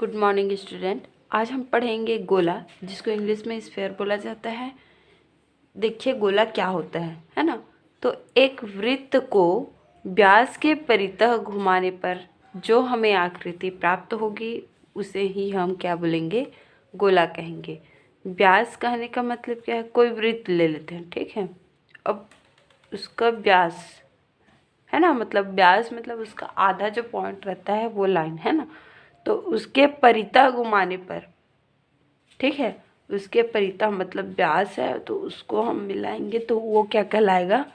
Good morning student. आज हम पढ़ेंगे गोला, जिसको इंग्लिश में स्फीयर बोला जाता है। देखिए गोला क्या होता है ना। तो एक वृत्त को व्यास के परितः घुमाने पर जो हमें आकृति प्राप्त होगी उसे ही हम क्या बोलेंगे, गोला कहेंगे। व्यास कहने का मतलब क्या है, कोई वृत्त ले लेते हैं, ठीक है। अब उसका व्यास है ना, मतलब व्यास मतलब उसका आधा जो पॉइंट रहता है वो लाइन है ना, तो उसके परितः घुमाने पर, ठीक है, उसके परितः मतलब व्यास है तो उसको हम मिलाएंगे तो वो क्या कहलाएगा,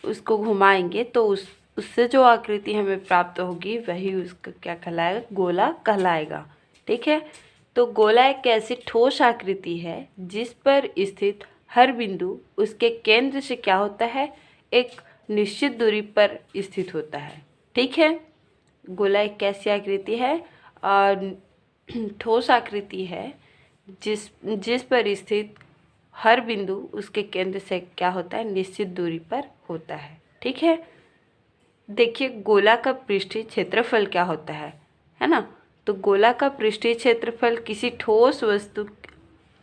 उसको घुमाएंगे तो उससे जो आकृति हमें प्राप्त होगी वही उसका क्या कहलाएगा, गोला कहलाएगा। ठीक है। तो गोला एक ऐसी ठोस आकृति है जिस पर स्थित हर बिंदु उसके केंद्र से क्या होता है, एक निश्चित दूरी पर स्थित होता है। ठीक है। गोला एक कैसी आकृति है, ठोस आकृति है जिस पर स्थित हर बिंदु उसके केंद्र से क्या होता है, निश्चित दूरी पर होता है। ठीक है। देखिए गोला का पृष्ठीय क्षेत्रफल क्या होता है ना। तो गोला का पृष्ठीय क्षेत्रफल किसी ठोस वस्तु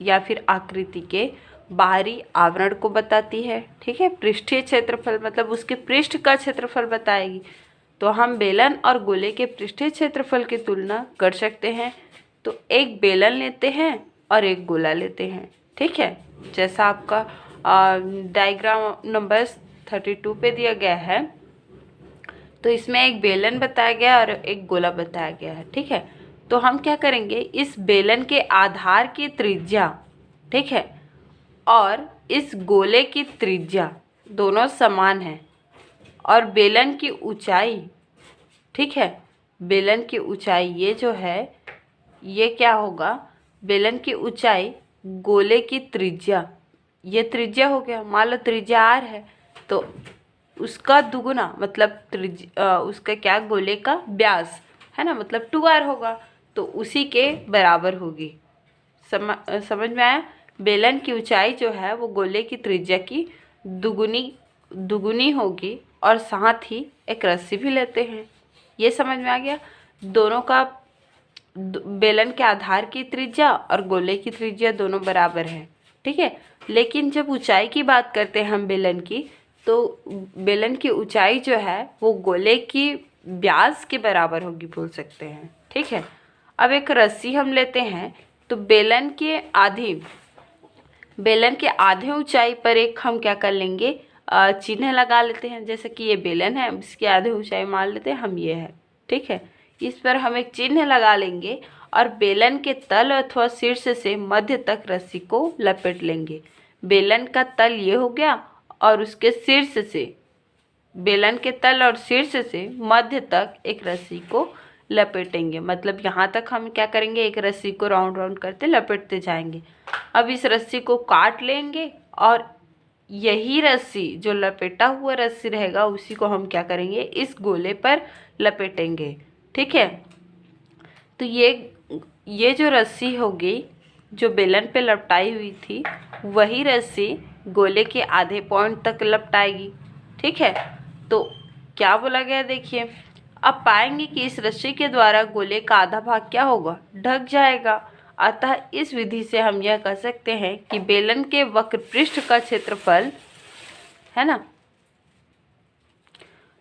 या फिर आकृति के बाहरी आवरण को बताती है। ठीक है। पृष्ठीय क्षेत्रफल मतलब उसके पृष्ठ का क्षेत्रफल बताएगी। तो हम बेलन और गोले के पृष्ठीय क्षेत्रफल की तुलना कर सकते हैं। तो एक बेलन लेते हैं और एक गोला लेते हैं। ठीक है। जैसा आपका डायग्राम नंबर 32 पे दिया गया है, तो इसमें एक बेलन बताया गया और एक गोला बताया गया है। ठीक है। तो हम क्या करेंगे, इस बेलन के आधार की त्रिज्या, ठीक है, और इस गोले की त्रिज्या दोनों समान है, और बेलन की ऊंचाई, ठीक है, बेलन की ऊंचाई ये जो है ये क्या होगा, बेलन की ऊंचाई गोले की त्रिज्या, ये त्रिज्या हो गया। मान लो त्रिज्या r है तो उसका दुगुना मतलब उसका क्या, गोले का व्यास है ना, मतलब 2r होगा, तो उसी के बराबर होगी। समझ में आया। बेलन की ऊंचाई जो है वो गोले की त्रिज्या की दुगुनी होगी, और साथ ही एक रस्सी भी लेते हैं। ये समझ में आ गया। दोनों का बेलन के आधार की त्रिज्या और गोले की त्रिज्या दोनों बराबर है। ठीक है। लेकिन जब ऊंचाई की बात करते हैं हम बेलन की, तो बेलन की ऊंचाई जो है वो गोले की व्यास के बराबर होगी, बोल सकते हैं। ठीक है। अब एक रस्सी हम लेते हैं, तो बेलन के आधे ऊंचाई पर एक हम क्या कर लेंगे, चिन्ह लगा लेते हैं। जैसे कि ये बेलन है, इसकी आधे ऊंचाई मान लेते हैं हम ये है। ठीक है। इस पर हम एक चिन्ह लगा लेंगे और बेलन के तल अथवा शीर्ष से मध्य तक रस्सी को लपेट लेंगे। बेलन का तल ये हो गया, और उसके शीर्ष से, बेलन के तल और शीर्ष से मध्य तक एक रस्सी को लपेटेंगे। मतलब यहाँ तक हम क्या करेंगे, एक रस्सी को राउंड राउंड करते लपेटते जाएंगे। अब इस रस्सी को काट लेंगे, और यही रस्सी जो लपेटा हुआ रस्सी रहेगा उसी को हम क्या करेंगे, इस गोले पर लपेटेंगे। ठीक है। तो ये जो रस्सी होगी जो बेलन पे लपटाई हुई थी, वही रस्सी गोले के आधे पॉइंट तक लपटाएगी। ठीक है। तो क्या बोला गया, देखिए अब पाएंगे कि इस रस्सी के द्वारा गोले का आधा भाग क्या होगा, ढक जाएगा। अतः इस विधि से हम यह कह सकते हैं कि बेलन के वक्र पृष्ठ का क्षेत्रफल, है ना,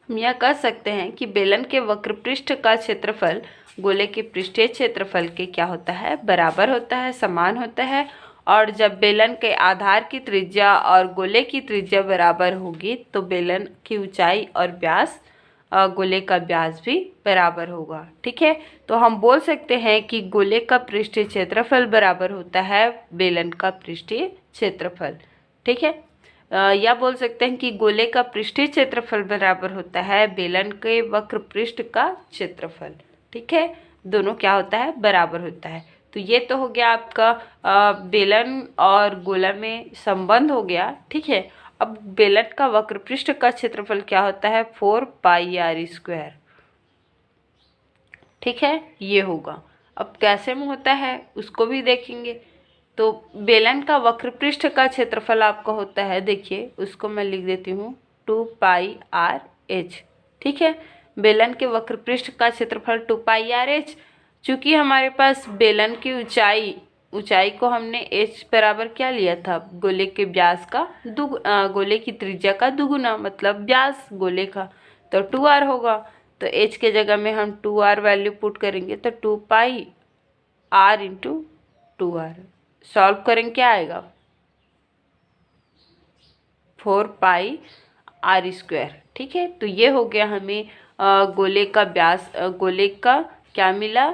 हम यह कह सकते हैं कि बेलन के वक्र पृष्ठ का क्षेत्रफल गोले के पृष्ठीय क्षेत्रफल के क्या होता है, बराबर होता है, समान होता है। और जब बेलन के आधार की त्रिज्या और गोले की त्रिज्या बराबर होगी तो बेलन की ऊंचाई और व्यास, गोले का व्यास भी बराबर होगा। ठीक है। तो हम बोल सकते हैं कि गोले का पृष्ठीय क्षेत्रफल बराबर होता है बेलन का पृष्ठीय क्षेत्रफल। ठीक है। या बोल सकते हैं कि गोले का पृष्ठीय क्षेत्रफल बराबर होता है बेलन के वक्र पृष्ठ का क्षेत्रफल। ठीक है। दोनों क्या होता है, बराबर होता है। तो ये तो हो गया आपका बेलन और गोला में संबंध हो गया। ठीक है। अब बेलन का वक्र पृष्ठ का क्षेत्रफल क्या होता है, 4πr²। ठीक है। ये होगा। अब कैसे में होता है उसको भी देखेंगे। तो बेलन का वक्र पृष्ठ का क्षेत्रफल आपका होता है, देखिए उसको मैं लिख देती हूँ 2πrh। ठीक है। बेलन के वक्र पृष्ठ का क्षेत्रफल 2 पाई आर एच। चूँकि हमारे पास बेलन की ऊंचाई को हमने h बराबर क्या लिया था, गोले के व्यास का गोले की त्रिज्या का दुगुना, मतलब व्यास गोले का, तो 2r होगा। तो h के जगह में हम 2r वैल्यू पुट करेंगे तो 2 पाई r इंटू 2r। सॉल्व करेंगे क्या आएगा, 4 पाई आर स्क्वायर। ठीक है, तो ये हो गया हमें गोले का व्यास, गोले का क्या मिला,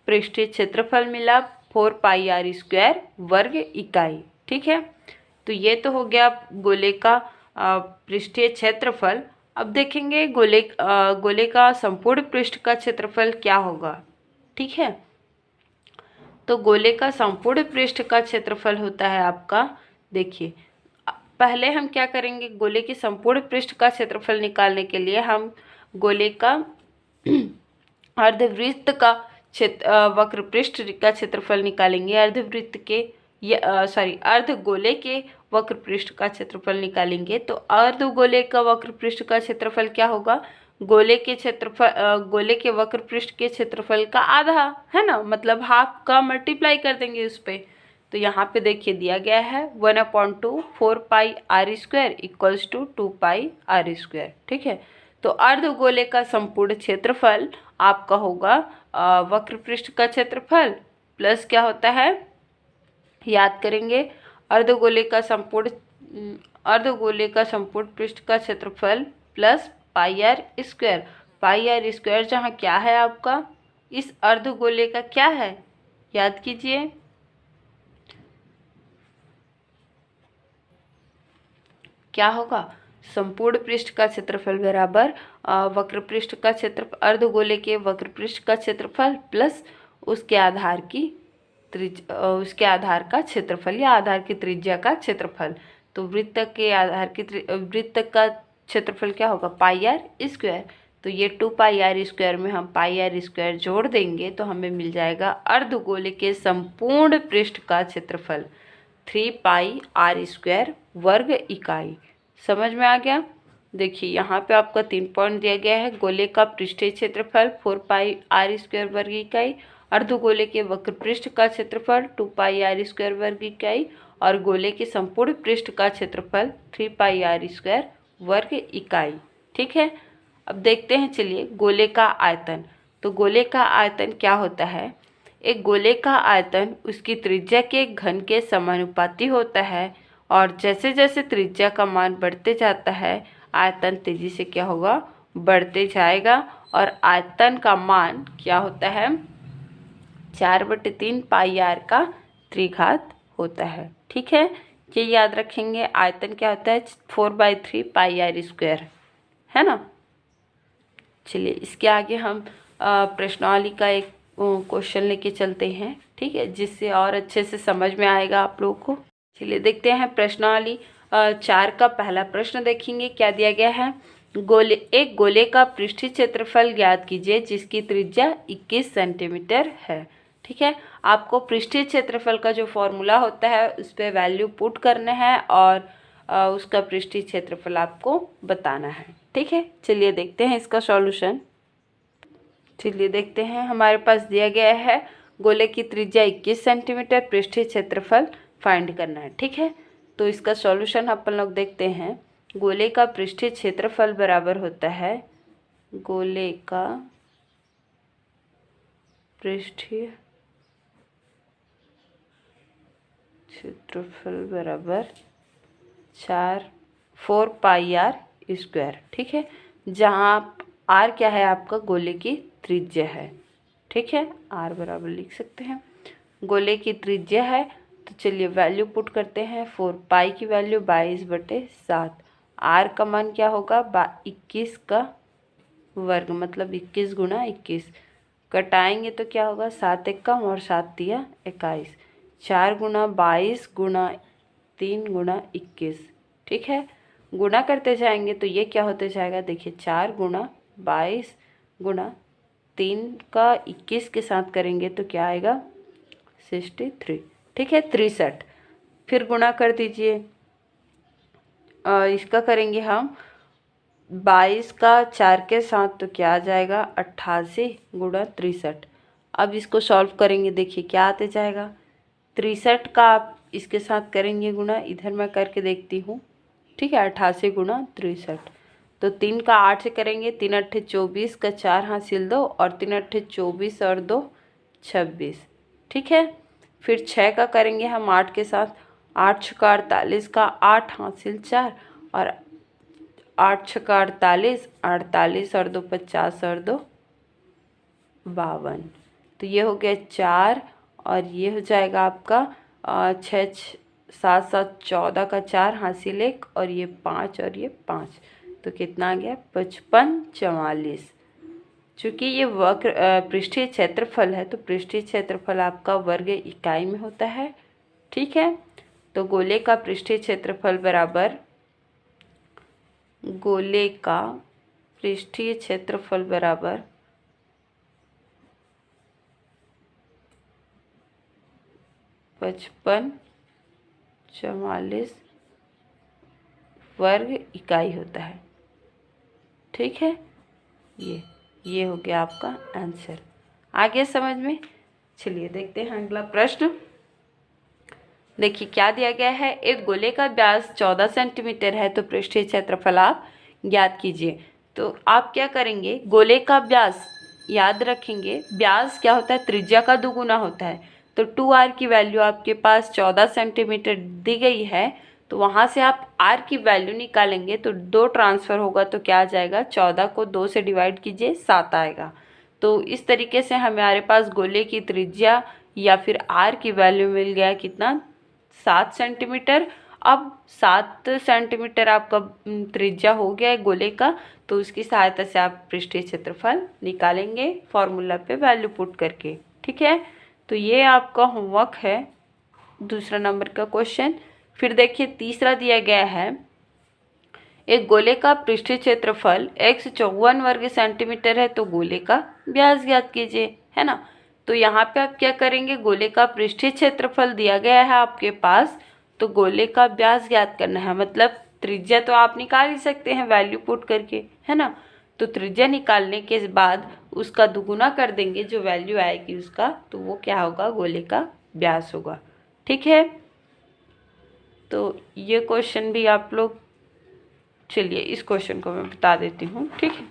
पृष्ठीय क्षेत्रफल मिला 4 पाई आर स्क्वायर वर्ग इकाई। ठीक है, तो ये तो हो गया गोले का पृष्ठीय क्षेत्रफल। अब देखेंगे गोले का संपूर्ण पृष्ठ का क्षेत्रफल क्या होगा। ठीक है, तो गोले का संपूर्ण पृष्ठ का क्षेत्रफल होता है आपका, देखिए पहले हम क्या करेंगे, गोले के संपूर्ण पृष्ठ का क्षेत्रफल निकालने के लिए हम गोले का अर्धवृत्त का वक्र पृष्ठ का क्षेत्रफल निकालेंगे। अर्धवृत्त के अर्धगोले के वक्र पृष्ठ का क्षेत्रफल निकालेंगे। तो अर्धगोले का वक्र पृष्ठ का क्षेत्रफल क्या होगा, गोले के वक्र पृष्ठ के क्षेत्रफल का आधा है ना, मतलब हाफ का मल्टीप्लाई कर देंगे उस पर। तो यहाँ पे देखिए दिया गया है 1/2 4 pi r square equals to 2 pi r square. ठीक है, तो अर्धगोले का संपूर्ण क्षेत्रफल आपका होगा वक्र पृष्ठ का क्षेत्रफल प्लस क्या होता है, याद करेंगे, अर्धगोले का संपूर्ण पृष्ठ का क्षेत्रफल plus pi r square. Pi r square जहाँ क्या है आपका, इस अर्धगोले का क्या है, याद कीजिए, क्या होगा, संपूर्ण पृष्ठ का क्षेत्रफल बराबर वक्र पृष्ठ का क्षेत्रफल, अर्धगोले के वक्र पृष्ठ का क्षेत्रफल प्लस उसके आधार का क्षेत्रफल या आधार की त्रिज्या का क्षेत्रफल। तो वृत्त का क्षेत्रफल क्या होगा, पाई आर स्क्वायर। तो ये 2 पाई आर स्क्वायर में हम पाई आर स्क्वायर जोड़ देंगे तो हमें मिल जाएगा अर्धगोले के संपूर्ण पृष्ठ का क्षेत्रफल 3 पाई आर स्क्वायर वर्ग इकाई। समझ में आ गया। देखिए यहाँ पे आपका 3 पॉइंट दिया गया है, गोले का पृष्ठीय क्षेत्रफल 4 पाई आर स्क्वायर वर्ग इकाई, अर्धगोले के वक्र पृष्ठ का क्षेत्रफल 2 पाई आर स्क्वायर वर्ग इकाई और गोले के संपूर्ण पृष्ठ का क्षेत्रफल 3 पाई आर स्क्वायर वर्ग इकाई। ठीक है, अब देखते हैं, चलिए गोले का आयतन। तो गोले का आयतन क्या होता है, एक गोले का आयतन उसकी त्रिज्या के घन के समानुपाती होता है और जैसे जैसे त्रिज्या का मान बढ़ते जाता है आयतन तेजी से क्या होगा, बढ़ते जाएगा और आयतन का मान क्या होता है, 4/3 पाई आर का त्रिघात होता है। ठीक है, ये याद रखेंगे, आयतन क्या होता है 4/3 पाई आर स्क्वायर, है ना। चलिए इसके आगे हम प्रश्नावली का एक क्वेश्चन लेके चलते हैं, ठीक है, जिससे और अच्छे से समझ में आएगा आप लोगों को। चलिए देखते हैं प्रश्नावली 4 का पहला प्रश्न देखेंगे, क्या दिया गया है, एक गोले का पृष्ठीय क्षेत्रफल ज्ञात कीजिए जिसकी त्रिज्या 21 सेंटीमीटर है। ठीक है, आपको पृष्ठीय क्षेत्रफल का जो फॉर्मूला होता है उस पर वैल्यू पुट करना है और उसका पृष्ठीय क्षेत्रफल आपको बताना है। ठीक है, चलिए देखते हैं इसका सॉल्यूशन। चलिए देखते हैं, हमारे पास दिया गया है गोले की त्रिज्या 21 सेंटीमीटर, पृष्ठीय क्षेत्रफल फाइंड करना है। ठीक है, तो इसका सॉल्यूशन अपन लोग देखते हैं। गोले का पृष्ठीय क्षेत्रफल बराबर होता है, गोले का पृष्ठीय क्षेत्रफल बराबर 4 पाई आर स्क्वायर। ठीक है, जहाँ आर क्या है आपका, गोले की त्रिज्या है। ठीक है, आर बराबर लिख सकते हैं, गोले की त्रिज्या है। तो चलिए वैल्यू पुट करते हैं, 4 पाई की वैल्यू 22/7, आर का मान क्या होगा 21 का वर्ग, मतलब 21 गुणा 21, कटाएंगे तो क्या होगा 7 एकम और 7 तिया 21, 4 गुणा 22 गुणा 3 गुणा 21। ठीक है, गुणा करते जाएंगे तो ये क्या होते जाएगा, देखिए 4 गुणा 22 गुणा 3 का 21 के साथ करेंगे तो क्या आएगा 63। ठीक है, 63, फिर गुणा कर दीजिए, इसका करेंगे हम 22 का 4 के साथ तो क्या आ जाएगा 88 गुणा 63। अब इसको सॉल्व करेंगे, देखिए क्या आते जाएगा। 63 का आप इसके साथ करेंगे गुणा, इधर मैं करके देखती हूँ, ठीक है। 88 गुणा 63, तो 3 का 8 से करेंगे, 3 अट्ठे 24 का 4 हासिल 2 और 3 अट्ठे 24 और 2 26, ठीक है। फिर 6 का करेंगे हम 8 के साथ, 8 छक्का 48 का 8 हासिल 4 और 8 छक्का 48, 48 और 2 50 और 2 52, तो ये हो गया 4 और ये हो जाएगा आपका 6 7 7 14 का 4 हासिल 1 और ये 5 और ये 5, तो कितना आ गया 55 44। चूँकि ये वक्र पृष्ठीय क्षेत्रफल है तो पृष्ठीय क्षेत्रफल आपका वर्ग इकाई में होता है, ठीक है। तो गोले का पृष्ठीय क्षेत्रफल बराबर, गोले का पृष्ठीय क्षेत्रफल बराबर 55 44 वर्ग इकाई होता है, ठीक है। ये हो गया आपका आंसर। आगे समझ में, चलिए देखते हैं अगला प्रश्न। देखिए क्या दिया गया है, एक गोले का व्यास 14 सेंटीमीटर है तो पृष्ठीय क्षेत्रफल आप ज्ञात कीजिए। तो आप क्या करेंगे, गोले का व्यास याद रखेंगे, व्यास क्या होता है त्रिज्या का दुगुना होता है। तो 2r की वैल्यू आपके पास 14 सेंटीमीटर दी गई है, तो वहाँ से आप r की वैल्यू निकालेंगे तो 2 ट्रांसफ़र होगा तो क्या आ जाएगा, 14 को 2 से डिवाइड कीजिए 7 आएगा। तो इस तरीके से हमारे पास गोले की त्रिज्या या फिर r की वैल्यू मिल गया कितना, 7 सेंटीमीटर। अब 7 सेंटीमीटर आपका त्रिज्या हो गया है गोले का, तो उसकी सहायता से आप पृष्ठीय क्षेत्रफल निकालेंगे फॉर्मूला पे वैल्यू पुट करके, ठीक है। तो ये आपका होमवर्क है, दूसरा नंबर का क्वेश्चन। फिर देखिए तीसरा दिया गया है, एक गोले का पृष्ठीय क्षेत्रफल x 54 वर्ग सेंटीमीटर है तो गोले का व्यास ज्ञात कीजिए, है ना। तो यहाँ पे आप क्या करेंगे, गोले का पृष्ठीय क्षेत्रफल दिया गया है आपके पास, तो गोले का व्यास ज्ञात करना है। मतलब त्रिज्या तो आप निकाल ही सकते हैं वैल्यू पुट करके, है ना। तो त्रिज्या निकालने के बाद उसका दुगुना कर देंगे, जो वैल्यू आएगी उसका, तो वो क्या होगा, गोले का व्यास होगा, ठीक है। तो ये क्वेश्चन भी आप लोग, चलिए इस क्वेश्चन को मैं बता देती हूँ, ठीक है।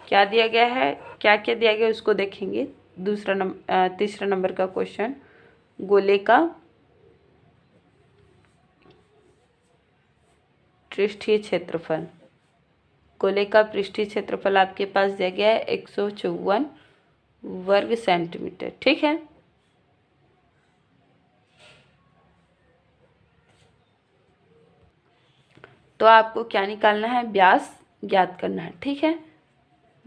क्या दिया गया है, क्या क्या दिया गया उसको देखेंगे। तीसरा नंबर का क्वेश्चन, गोले का पृष्ठीय क्षेत्रफल, गोले का पृष्ठीय क्षेत्रफल आपके पास दिया गया है 154 वर्ग सेंटीमीटर, ठीक है। तो आपको क्या निकालना है, व्यास ज्ञात करना है, ठीक है,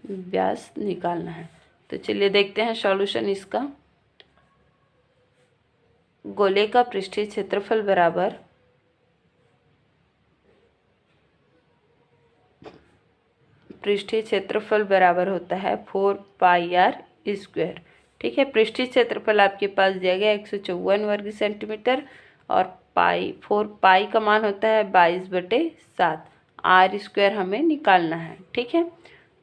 व्यास निकालना है। तो चलिए देखते हैं सॉल्यूशन इसका। गोले का पृष्ठीय क्षेत्रफल बराबर पृष्ठीय क्षेत्रफल बराबर होता है 4πr², ठीक है। पृष्ठीय क्षेत्रफल आपके पास दिया गया 154 वर्ग सेंटीमीटर और फोर पाई का मान होता है 22/7, r² हमें निकालना है, ठीक है।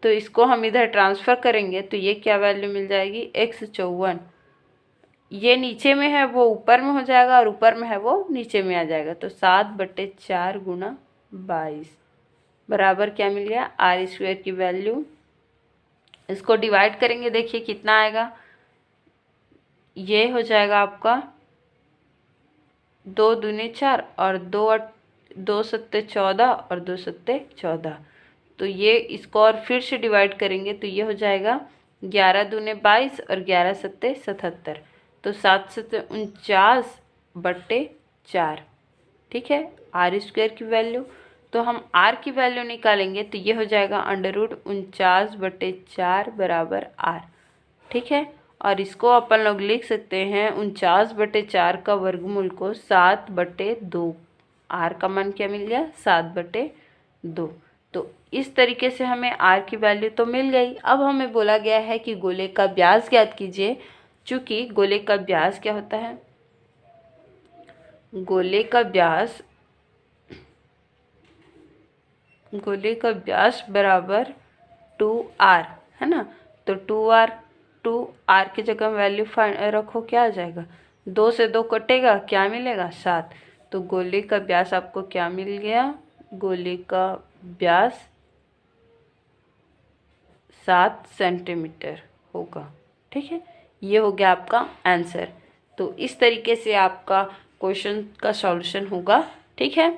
तो इसको हम इधर ट्रांसफ़र करेंगे तो ये क्या वैल्यू मिल जाएगी, 154, ये नीचे में है वो ऊपर में हो जाएगा और ऊपर में है वो नीचे में आ जाएगा। तो 7/4 गुणा 22 बराबर क्या मिल गया, r² की वैल्यू। इसको डिवाइड करेंगे, देखिए कितना आएगा, ये हो जाएगा आपका 2 दूनी 4 और 2 सत्ते 14 और 2 सत्ते 14। तो ये इसको और फिर से डिवाइड करेंगे तो ये हो जाएगा 11 दूने 22 और 11 सत्ते 77, तो 7 सत्ते 49/4, ठीक है, r² की वैल्यू। तो हम r की वैल्यू निकालेंगे तो ये हो जाएगा √49/4 बराबर r, ठीक है। और इसको अपन लोग लिख सकते हैं 49/4 का वर्गमूल को 7/2, r का मान क्या मिल गया, 7/2। तो इस तरीके से हमें r की वैल्यू तो मिल गई। अब हमें बोला गया है कि गोले का व्यास ज्ञात कीजिए। चूँकि गोले का व्यास क्या होता है, गोले का व्यास गोले का व्यास बराबर 2r है ना। तो 2r की जगह वैल्यू रखो, क्या आ जाएगा, 2 से 2 कटेगा, क्या मिलेगा, 7। तो गोले का व्यास आपको क्या मिल गया, गोले का व्यास 7 सेंटीमीटर होगा। ठीक है, ये हो गया आपका आंसर। तो इस तरीके से आपका क्वेश्चन का सॉल्यूशन होगा। ठीक है।